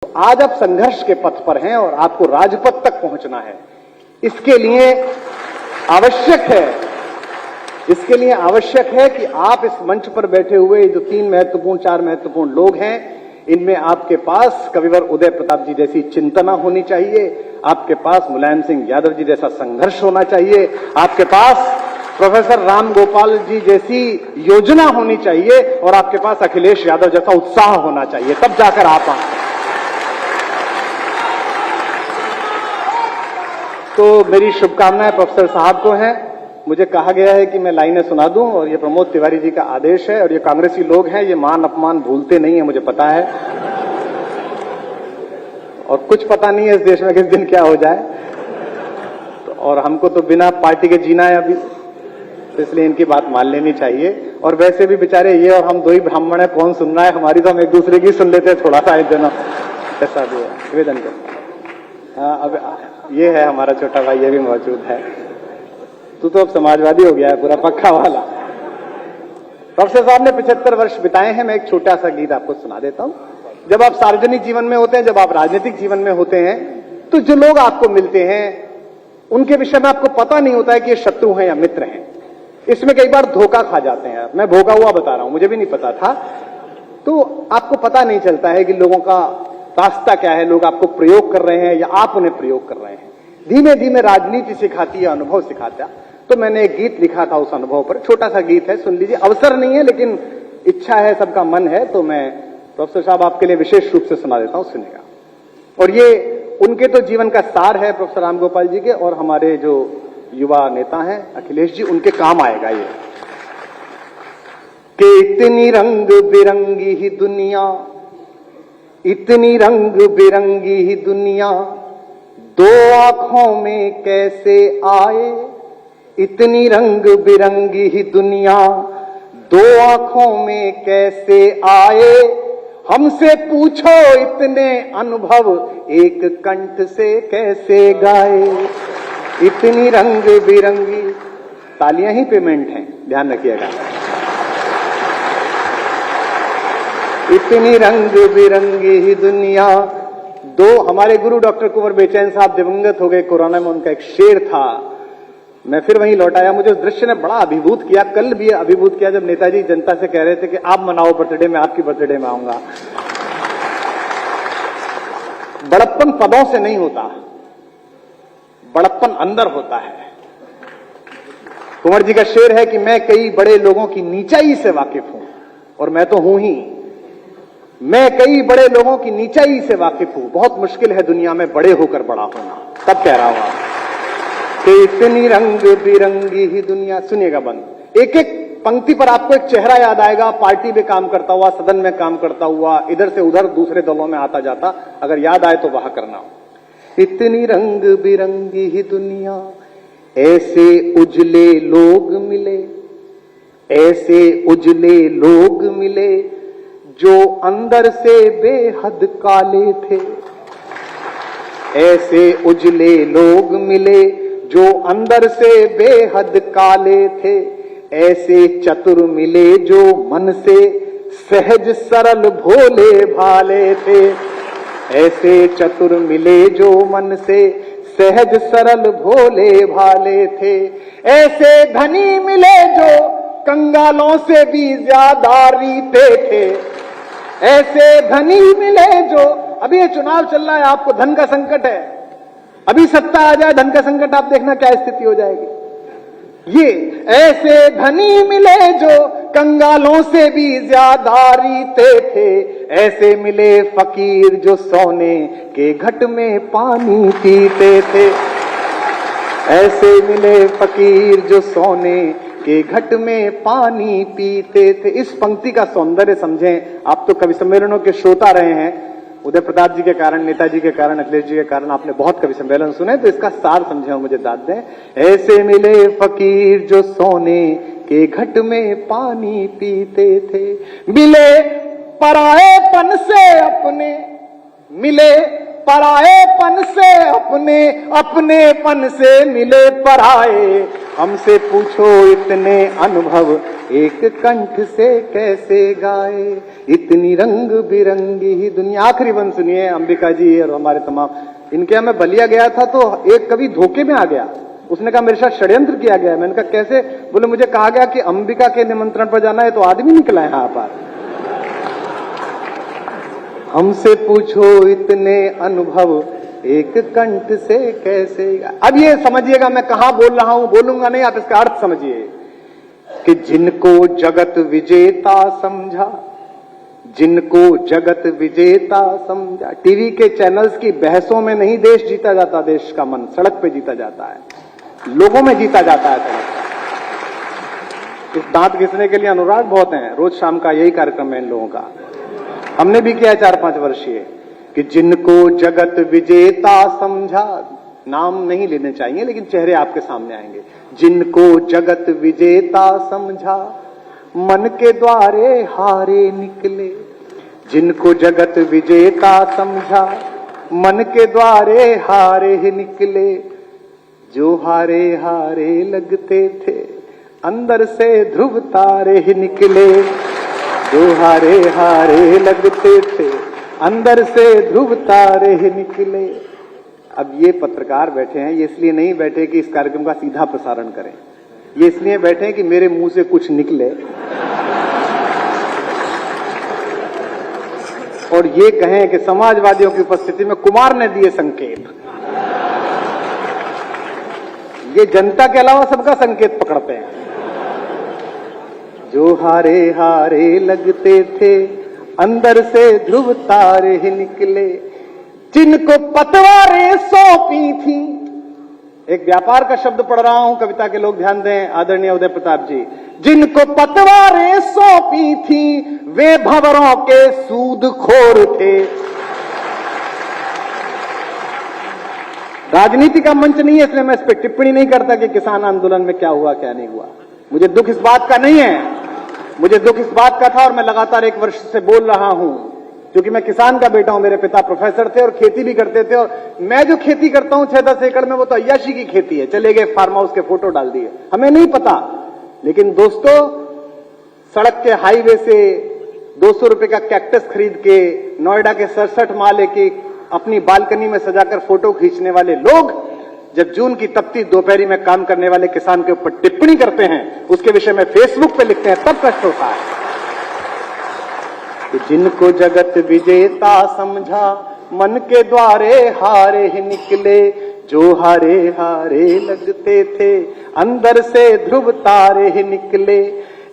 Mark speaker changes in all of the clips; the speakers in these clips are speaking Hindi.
Speaker 1: आज आप संघर्ष के पथ पर हैं और आपको राजपथ तक पहुंचना है। इसके लिए आवश्यक है कि आप इस मंच पर बैठे हुए जो चार महत्वपूर्ण लोग हैं, इनमें आपके पास कविवर उदय प्रताप जी जैसी चिंतना होनी चाहिए, आपके पास मुलायम सिंह यादव जी जैसा संघर्ष होना चाहिए, आपके पास प्रोफेसर राम गोपाल जी जैसी योजना होनी चाहिए और आपके पास अखिलेश यादव जैसा उत्साह होना चाहिए, तब जाकर आप आए। तो मेरी शुभकामनाएं प्रोफेसर साहब को हैं। मुझे कहा गया है कि मैं लाइनें सुना दूं और ये प्रमोद तिवारी जी का आदेश है और ये कांग्रेसी लोग हैं, ये मान अपमान भूलते नहीं है, मुझे पता है। और कुछ पता नहीं है इस देश में किस दिन क्या हो जाए, तो और हमको तो बिना पार्टी के जीना है अभी, तो इसलिए इनकी बात मान लेनी चाहिए। और वैसे भी बेचारे ये और हम दो ही ब्राह्मण है, कौन सुन रहा है हमारी, तो हम एक दूसरे की सुन लेते हैं थोड़ा सा, इतना ऐसा भी है। निवेदन करता हूं। हाँ, अब ये है हमारा छोटा भाई, ये भी मौजूद है। तू तो अब समाजवादी हो गया है पूरा पक्का वाला। प्रोफेसर साहब ने 75 वर्ष बिताए हैं। मैं एक छोटा सा गीत आपको सुना देता हूं। जब आप सार्वजनिक जीवन में होते हैं, जब आप राजनीतिक जीवन में होते हैं, तो जो लोग आपको मिलते हैं उनके विषय में आपको पता नहीं होता है कि ये शत्रु हैं या मित्र हैं। इसमें कई बार धोखा खा जाते हैं। मैं भोगा हुआ बता रहा हूं, मुझे भी नहीं पता था। तो आपको पता नहीं चलता है कि लोगों का रास्ता क्या है, लोग आपको प्रयोग कर रहे हैं या आप उन्हें प्रयोग कर रहे हैं। धीमे धीमे राजनीति सिखाती है, अनुभव सिखाता। तो मैंने एक गीत लिखा था उस अनुभव पर, छोटा सा गीत है, सुन लीजिए। अवसर नहीं है लेकिन इच्छा है, सबका मन है, तो मैं प्रोफेसर साहब आपके लिए विशेष रूप से सुना देता हूं, सुनेगा। और ये उनके तो जीवन का सार है, प्रोफेसर राम गोपाल जी के, और हमारे जो युवा नेता हैं अखिलेश जी, उनके काम आएगा ये। कि इतनी रंग बिरंगी ही दुनिया, इतनी रंग बिरंगी ही दुनिया दो आंखों में कैसे आए। इतनी रंग बिरंगी ही दुनिया दो आंखों में कैसे आए। हमसे पूछो इतने अनुभव एक कंठ से कैसे गाए। इतनी रंग बिरंगी, तालियां ही पेमेंट हैं, ध्यान रखिएगा। इतनी रंग बिरंगी ही दुनिया दो। हमारे गुरु डॉक्टर कुंवर बेचैन साहब दिवंगत हो गए कोरोना में, उनका एक शेर था, मैं फिर वहीं लौट आया। मुझे उस दृश्य ने बड़ा अभिभूत किया, कल भी अभिभूत किया, जब नेताजी जनता से कह रहे थे कि आप मनाओ बर्थडे, मैं आपकी बर्थडे में आऊंगा। बड़प्पन पदों से नहीं होता, बड़प्पन अंदर होता है। कुंवर जी का शेर है कि मैं कई बड़े लोगों की नीचाई से वाकिफ हूं, और मैं तो हूं ही। मैं कई बड़े लोगों की नीचाई से वाकिफ हूं। बहुत मुश्किल है दुनिया में बड़े होकर बड़ा होना, तब कह रहा हूं कि इतनी रंग बिरंगी ही दुनिया। सुनिएगा बंद, एक एक पंक्ति पर आपको एक चेहरा याद आएगा, पार्टी में काम करता हुआ, सदन में काम करता हुआ, इधर से उधर दूसरे दलों में आता जाता। अगर याद आए तो वह करना। इतनी रंग बिरंगी ही दुनिया, ऐसे उजले लोग मिले, ऐसे उजले लोग मिले जो अंदर से बेहद काले थे। ऐसे उजले लोग मिले जो अंदर से बेहद काले थे। ऐसे चतुर मिले जो मन से सहज सरल भोले भाले थे। ऐसे चतुर मिले जो मन से सहज सरल भोले भाले थे। ऐसे धनी मिले जो कंगालों से भी ज्यादा रीते थे। ऐसे धनी मिले जो, अभी ये चुनाव चल रहा है, आपको धन का संकट है, अभी सत्ता आ जाए धन का संकट, आप देखना क्या स्थिति हो जाएगी। ये ऐसे धनी मिले जो कंगालों से भी ज्यादा रीते थे। ऐसे मिले फकीर जो सोने के घट में पानी पीते थे। ऐसे मिले फकीर जो सोने के घट में पानी पीते थे। इस पंक्ति का सौंदर्य समझें। आप तो कवि सम्मेलनों के श्रोता रहे हैं, उदय प्रताप जी के कारण, नेताजी के कारण, अखिलेश जी के कारण आपने बहुत कवि सम्मेलन सुने, तो इसका सार समझे और मुझे दाद दें। ऐसे मिले फकीर जो सोने के घट में पानी पीते थे। मिले पराएपन से अपने, मिले पराएपन से अपने, अपनेपन से मिले पराए। हमसे पूछो इतने अनुभव एक कंठ से कैसे गाए, इतनी रंग बिरंगी ही दुनिया। आखिरी बंद सुनिए अंबिका जी और हमारे तमाम। इनके यहाँ मैं बलिया गया था तो एक कवि धोखे में आ गया, उसने कहा मेरे साथ षड्यंत्र किया गया। मैंने कहा कैसे? बोले मुझे कहा गया कि अंबिका के निमंत्रण पर जाना है, तो आदमी निकला है यहाँ पर। हमसे पूछो इतने अनुभव, एक कंठ से कैसे। अब ये समझिएगा मैं कहां बोल रहा हूं, बोलूंगा नहीं, आप इसका अर्थ समझिए कि जिनको जगत विजेता समझा, जिनको जगत विजेता समझा। टीवी के चैनल्स की बहसों में नहीं देश जीता जाता, देश का मन सड़क पे जीता जाता है, लोगों में जीता जाता है सड़क। इस दांत घिसने के लिए अनुराग बहुत हैं, रोज शाम का यही कार्यक्रम है इन लोगों का, हमने भी किया 4-5 वर्षीय। कि जिनको जगत विजेता समझा, नाम नहीं लेने चाहिए लेकिन चेहरे आपके सामने आएंगे। जिनको जगत विजेता समझा, मन के द्वारे हारे निकले। जिनको जगत विजेता समझा, मन के द्वारे हारे ही निकले। जो हारे हारे लगते थे, अंदर से ध्रुव तारे ही निकले। जो हारे हारे लगते थे, अंदर से ध्रुव तारे ही निकले। अब ये पत्रकार बैठे हैं, ये इसलिए नहीं बैठे कि इस कार्यक्रम का सीधा प्रसारण करें, ये इसलिए बैठे हैं कि मेरे मुंह से कुछ निकले और ये कहें कि समाजवादियों की उपस्थिति में कुमार ने दिए संकेत। ये जनता के अलावा सबका संकेत पकड़ते हैं। जो हारे हारे लगते थे, अंदर से ध्रुव तारे ही निकले। जिनको पतवारें सौंपी थी, एक व्यापार का शब्द पढ़ रहा हूं, कविता के लोग ध्यान दें, आदरणीय उदय प्रताप जी। जिनको पतवारें सौंपी थी, वे भंवरों के सूदखोर थे। राजनीति का मंच नहीं है इसलिए मैं इस पर टिप्पणी नहीं करता कि किसान आंदोलन में क्या हुआ क्या नहीं हुआ। मुझे दुख इस बात का नहीं है, मुझे दुख इस बात का था और मैं लगातार 1 वर्ष से बोल रहा हूं, क्योंकि मैं किसान का बेटा हूं। मेरे पिता प्रोफेसर थे और खेती भी करते थे, और मैं जो खेती करता हूं 6-10 एकड़ में, वो तो अय्याशी की खेती है। चले गए फार्म हाउस के फोटो डाल दिए, हमें नहीं पता। लेकिन दोस्तों, सड़क के हाईवे से 200 रुपए का कैक्टस खरीद के नोएडा के 67 माले की अपनी बालकनी में सजाकर फोटो खींचने वाले लोग जब जून की तपती दोपहरी में काम करने वाले किसान के ऊपर टिप्पणी करते हैं, उसके विषय में फेसबुक पे लिखते हैं, तब कष्ट होता है। कि जिनको जगत विजेता समझा, मन के द्वारे हारे ही निकले। जो हारे हारे लगते थे, अंदर से ध्रुव तारे ही निकले।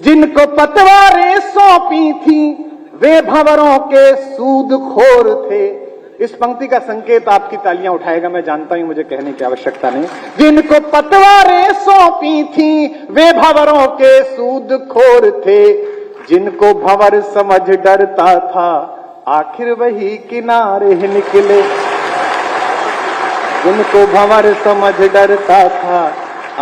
Speaker 1: जिनको पतवारें सौंपी थी, वे भंवरों के सूदखोर थे। इस पंक्ति का संकेत आपकी तालियां उठाएगा, मैं जानता हूं, मुझे कहने की आवश्यकता नहीं। जिनको पतवारें सौंपी थी, वे भंवरों के सूदखोर थे। जिनको भंवर समझ डरता था, आखिर वही किनारे ही निकले। जिनको भंवर समझ डरता था,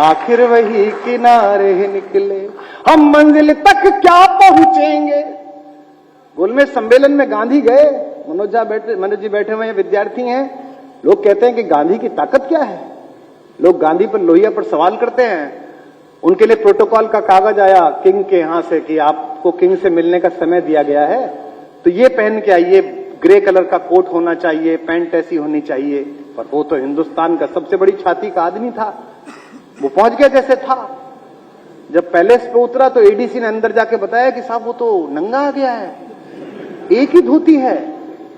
Speaker 1: आखिर वही किनारे ही निकले। हम मंजिल तक क्या पहुंचेंगे। गोलमेज सम्मेलन में गांधी गए, मनोज जी बैठे हुए हैं, विद्यार्थी हैं। लोग कहते हैं कि गांधी की ताकत क्या है। लोग गांधी पर लोहिया पर सवाल करते हैं। उनके लिए प्रोटोकॉल का कागज आया किंग के यहां से कि आपको किंग से मिलने का समय दिया गया है, तो ये पहन के आइए, ग्रे कलर का कोट होना चाहिए, पैंट ऐसी होनी चाहिए। पर वो तो हिंदुस्तान का सबसे बड़ी छाती का आदमी था, वो पहुंच गया जैसे था। जब पैलेस पे उतरा तो एडीसी ने अंदर जाके बताया कि साहब वो तो नंगा आ गया है, एक ही धोती है।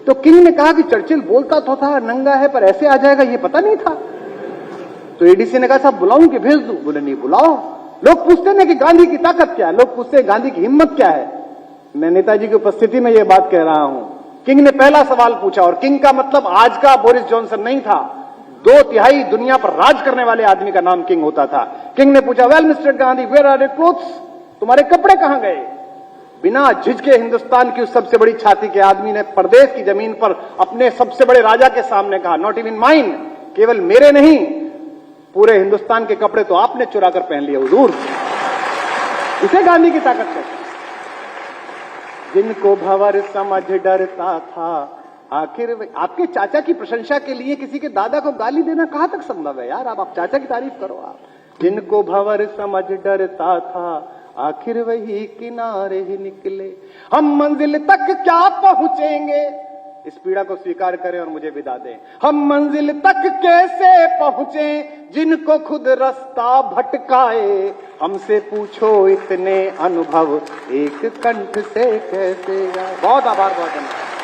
Speaker 1: तो किंग ने कहा कि चर्चिल बोलता तो था नंगा है, पर ऐसे आ जाएगा ये पता नहीं था। तो एडीसी ने कहा साहब बुलाऊं कि भेज दूं? बोले नहीं, बुलाओ। लोग पूछते हैं कि गांधी की ताकत क्या है, लोग पूछते हैं गांधी की हिम्मत क्या है। मैं नेताजी की उपस्थिति में यह बात कह रहा हूं। किंग ने पहला सवाल पूछा, और किंग का मतलब आज का बोरिस जॉनसन नहीं था, 2/3 दुनिया पर राज करने वाले आदमी का नाम किंग होता था। किंग ने पूछा, well mister Gandhi, where are your clothes? तुम्हारे कपड़े कहां गए? बिना झिझके हिंदुस्तान की उस सबसे बड़ी छाती के आदमी ने प्रदेश की जमीन पर अपने सबसे बड़े राजा के सामने कहा, नॉट इवन माइन, केवल मेरे नहीं, पूरे हिंदुस्तान के कपड़े तो आपने चुरा कर पहन लिए हुजूर। इसे गांधी की ताकत है। जिनको भंवर समझ डरता था, आखिर आपके चाचा की प्रशंसा के लिए किसी के दादा को गाली देना कहां तक संभव है यार। आप चाचा की तारीफ करो। आप जिनको भंवर समझ डरता था, आखिर वही किनारे ही निकले। हम मंजिल तक क्या पहुंचेंगे, इस पीड़ा को स्वीकार करें और मुझे विदा दें। हम मंजिल तक कैसे पहुंचे जिनको खुद रास्ता भटकाए, हमसे पूछो इतने अनुभव एक कंठ से कैसे गाए। बहुत आभार, बहुत धन्यवाद।